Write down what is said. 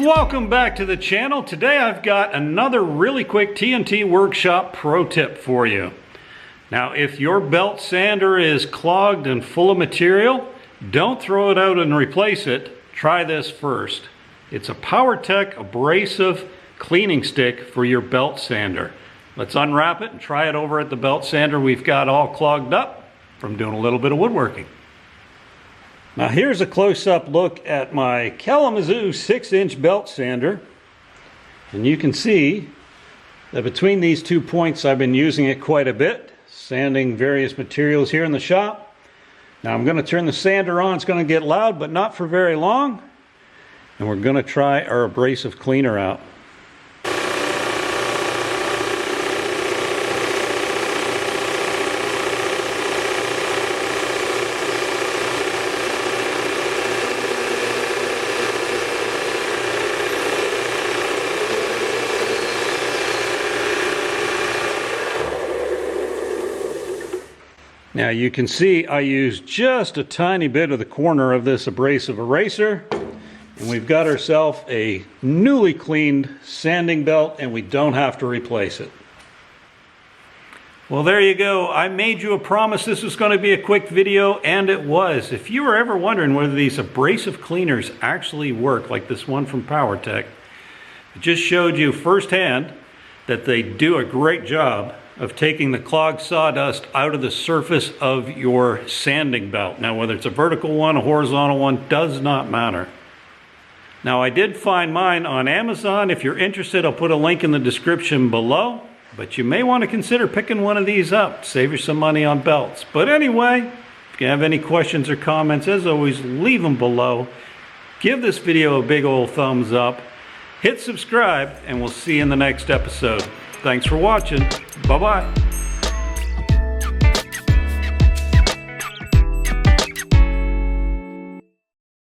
Welcome back to the channel. Today I've got another really quick TNT workshop pro tip for you. Now if your belt sander is clogged and full of material, don't throw it out and replace it. Try this first. It's a PowerTech abrasive cleaning stick for your belt sander. Let's unwrap it and try it over at the belt sander we've got all clogged up from doing a little bit of woodworking. Now here's a close-up look at my Kalamazoo 6-inch belt sander, and you can see that between these 2 points I've been using it quite a bit, sanding various materials here in the shop. Now I'm going to turn the sander on. It's going to get loud, but not for very long, and we're going to try our abrasive cleaner out. Now you can see I used just a tiny bit of the corner of this abrasive eraser, and we've got ourselves a newly cleaned sanding belt, and we don't have to replace it. Well, there you go. I made you a promise this was going to be a quick video, and it was. If you were ever wondering whether these abrasive cleaners actually work, like this one from PowerTech, it just showed you firsthand that they do a great job of taking the clogged sawdust out of the surface of your sanding belt. Now whether it's a vertical one, a horizontal one, does not matter. Now I did find mine on Amazon. If you're interested, I'll put a link in the description below, but you may want to consider picking one of these up. Save you some money on belts. But anyway, if you have any questions or comments, as always, leave them below. Give this video a big old thumbs up. Hit subscribe, and we'll see you in the next episode. Thanks for watching. Bye-bye.